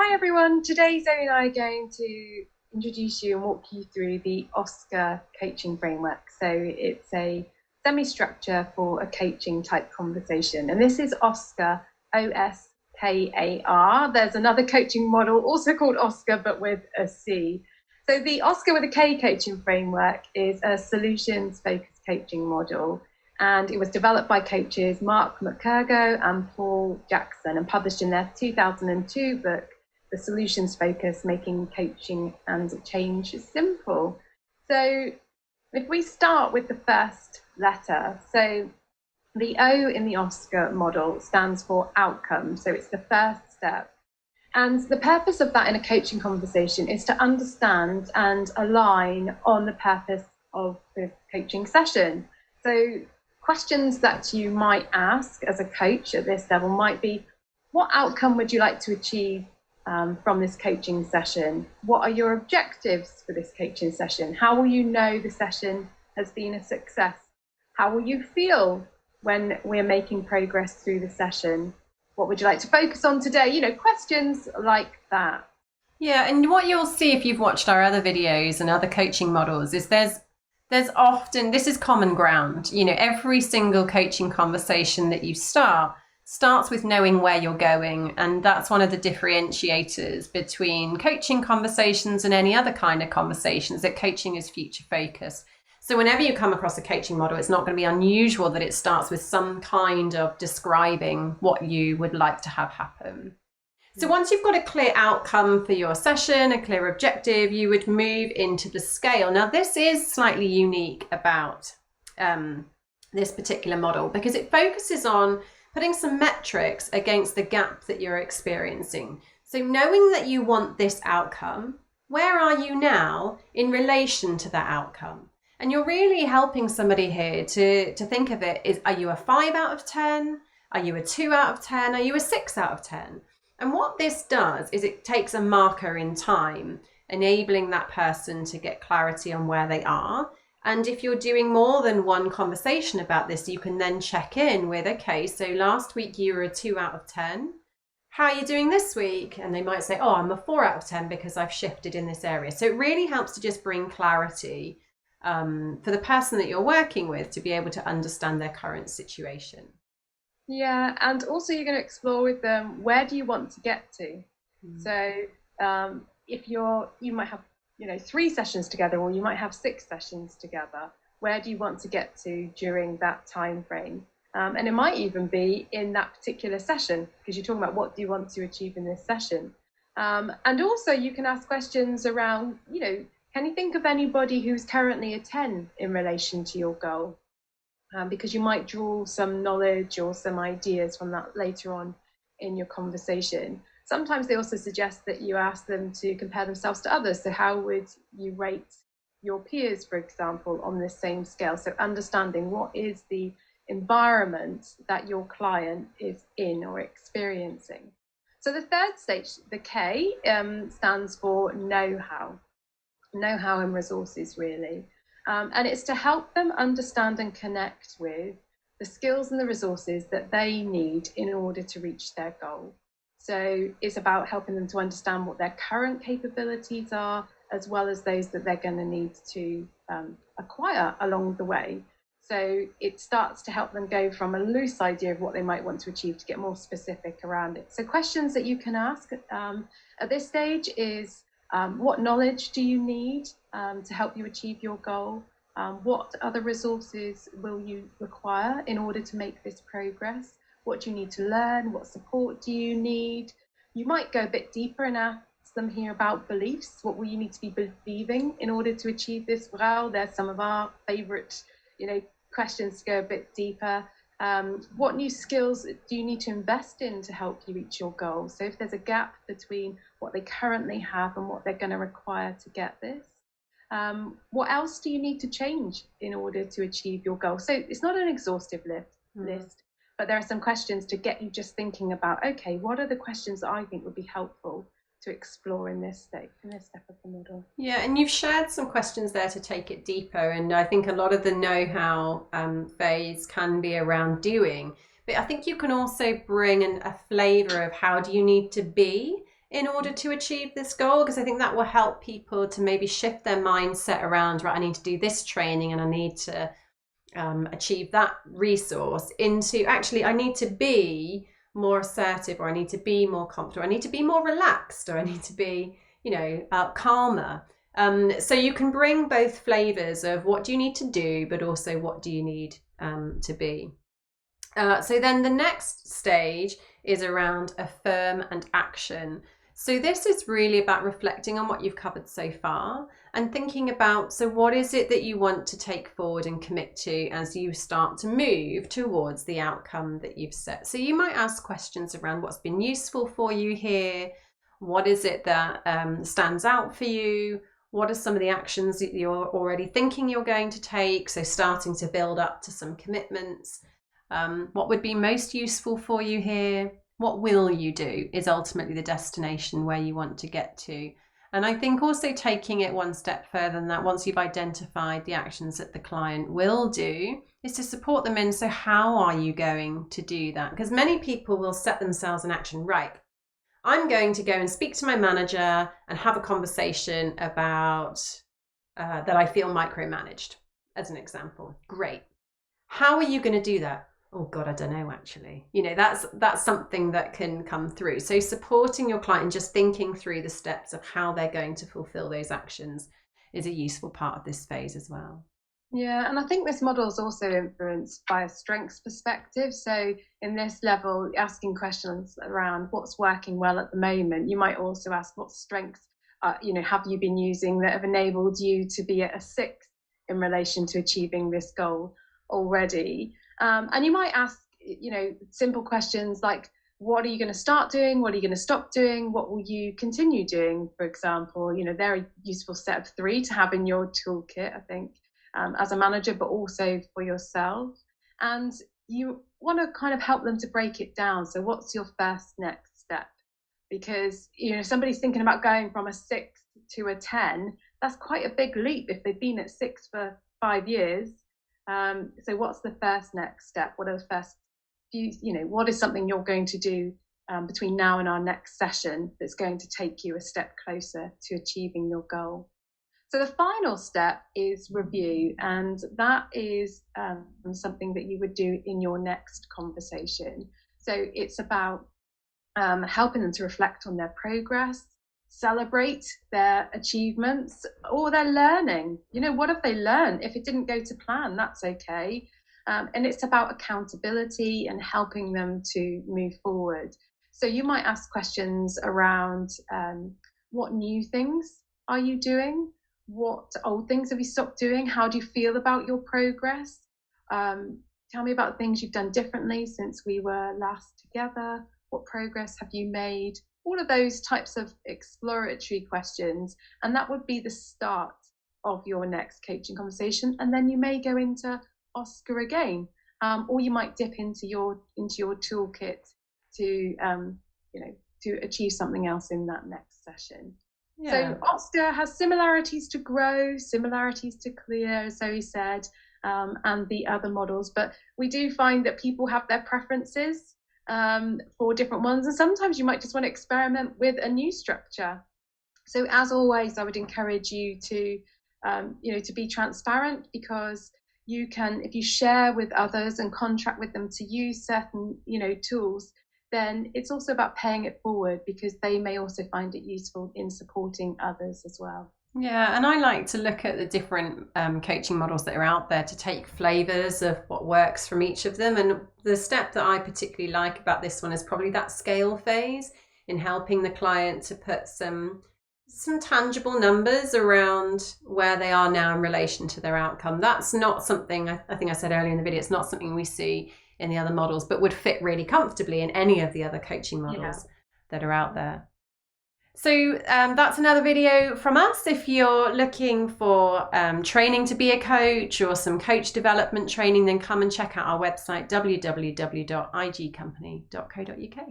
Hi everyone, today Zoe and I are going to introduce you and walk you through the OSKAR coaching framework. So it's a semi-structure for a coaching type conversation. And this is OSKAR, OSKAR. There's another coaching model also called OSKAR, but with a C. So the OSKAR with a K coaching framework is a solutions-focused coaching model. And it was developed by coaches Mark McCurgo and Paul Jackson and published in their 2002 book, The Solutions Focus, Making Coaching and Change Simple. So if we start with the first letter, so the O in the OSKAR model stands for outcome. So it's the first step. And the purpose of that in a coaching conversation is to understand and align on the purpose of the coaching session. So questions that you might ask as a coach at this level might be, what outcome would you like to achieve from this coaching session? What are your objectives for this coaching session? How will you know the session has been a success? How will you feel when we're making progress through the session? What would you like to focus on today? You know, questions like that. Yeah, and what you'll see if you've watched our other videos and other coaching models is there's often, this is common ground. You know, every single coaching conversation that you starts with knowing where you're going. And that's one of the differentiators between coaching conversations and any other kind of conversations, that coaching is future focused. So whenever you come across a coaching model, it's not going to be unusual that it starts with some kind of describing what you would like to have happen. So once you've got a clear outcome for your session, a clear objective, you would move into the scale. Now, this is slightly unique about this particular model because it focuses on putting some metrics against the gap that you're experiencing. So knowing that you want this outcome, where are you now in relation to that outcome? And you're really helping somebody here to think of it as, are you a 5 out of 10? Are you a 2 out of 10? Are you a 6 out of 10? And what this does is it takes a marker in time, enabling that person to get clarity on where they are. And if you're doing more than one conversation about this, you can then check in with, okay, so last week you were a 2 out of 10. How are you doing this week? And they might say, oh, I'm a 4 out of 10 because I've shifted in this area. So it really helps to just bring clarity for the person that you're working with to be able to understand their current situation. Yeah, and also you're going to explore with them, where do you want to get to? So if you might have 3 sessions together, or you might have 6 sessions together, where do you want to get to during that time frame? And it might even be in that particular session, because you're talking about what do you want to achieve in this session. And also you can ask questions around, can you think of anybody who's currently a 10 in relation to your goal? Because you might draw some knowledge or some ideas from that later on in your conversation. Sometimes they also suggest that you ask them to compare themselves to others. So how would you rate your peers, for example, on this same scale? So understanding what is the environment that your client is in or experiencing. So the third stage, the K, stands for know-how and resources, really. And it's to help them understand and connect with the skills and the resources that they need in order to reach their goal. So it's about helping them to understand what their current capabilities are, as well as those that they're going to need to acquire along the way. So it starts to help them go from a loose idea of what they might want to achieve to get more specific around it. So questions that you can ask at this stage is, what knowledge do you need to help you achieve your goal? What other resources will you require in order to make this progress? What do you need to learn? What support do you need? You might go a bit deeper and ask them here about beliefs. What will you need to be believing in order to achieve this? Well, there's some of our favorite, questions to go a bit deeper. What new skills do you need to invest in to help you reach your goal? So if there's a gap between what they currently have and what they're going to require to get this, what else do you need to change in order to achieve your goal? So it's not an exhaustive list, but there are some questions to get you just thinking about, okay, what are the questions that I think would be helpful to explore in this step of the model? Yeah, and you've shared some questions there to take it deeper, and I think a lot of the know-how phase can be around doing, but I think you can also bring a flavour of how do you need to be in order to achieve this goal? Because I think that will help people to maybe shift their mindset around, right, I need to do this training and I need to achieve that resource, into actually I need to be more assertive, or I need to be more confident, or I need to be more relaxed, or I need to be, calmer. So you can bring both flavors of what do you need to do, but also what do you need to be. So then the next stage is around affirm and action. So this is really about reflecting on what you've covered so far and thinking about, so what is it that you want to take forward and commit to as you start to move towards the outcome that you've set. So you might ask questions around what's been useful for you here. What is it that stands out for you? What are some of the actions that you're already thinking you're going to take? So starting to build up to some commitments. What would be most useful for you here? What will you do is ultimately the destination where you want to get to. And I think also taking it one step further than that, once you've identified the actions that the client will do, is to support them in, so how are you going to do that? Because many people will set themselves in action, right, I'm going to go and speak to my manager and have a conversation about that I feel micromanaged, as an example. Great. How are you going to do that? Oh God, I don't know, actually. That's something that can come through. So supporting your client and just thinking through the steps of how they're going to fulfill those actions is a useful part of this phase as well. Yeah, and I think this model is also influenced by a strengths perspective. So in this level, asking questions around what's working well at the moment, you might also ask what strengths have you been using that have enabled you to be at a 6 in relation to achieving this goal already. And you might ask, simple questions like, what are you going to start doing? What are you going to stop doing? What will you continue doing? For example, they're a useful set of 3 to have in your toolkit, I think, as a manager, but also for yourself. And you want to kind of help them to break it down. So what's your first next step? Because, somebody's thinking about going from a 6 to a 10. That's quite a big leap if they've been at 6 for 5 years. So what's the first next step? What are the first few, what is something you're going to do between now and our next session that's going to take you a step closer to achieving your goal? So the final step is review, and that is something that you would do in your next conversation. So it's about helping them to reflect on their progress, celebrate their achievements or their learning. What have they learned? If it didn't go to plan, that's okay. And it's about accountability and helping them to move forward. So you might ask questions around what new things are you doing? What old things have you stopped doing? How do you feel about your progress? Tell me about things you've done differently since we were last together. What progress have you made? All of those types of exploratory questions. And that would be the start of your next coaching conversation. And then you may go into OSKAR again, or you might dip into your toolkit to achieve something else in that next session. Yeah. So OSKAR has similarities to GROW, similarities to CLEAR, as Zoe said, and the other models. But we do find that people have their preferences for different ones, and sometimes you might just want to experiment with a new structure. So as always, I would encourage you to to be transparent, because you can, if you share with others and contract with them to use certain tools, then it's also about paying it forward, because they may also find it useful in supporting others as well. Yeah, and I like to look at the different coaching models that are out there to take flavours of what works from each of them. And the step that I particularly like about this one is probably that scale phase, in helping the client to put some tangible numbers around where they are now in relation to their outcome. That's not something, I think I said earlier in the video, it's not something we see in the other models, but would fit really comfortably in any of the other coaching models that are out there. So that's another video from us. If you're looking for training to be a coach or some coach development training, then come and check out our website, www.igcompany.co.uk.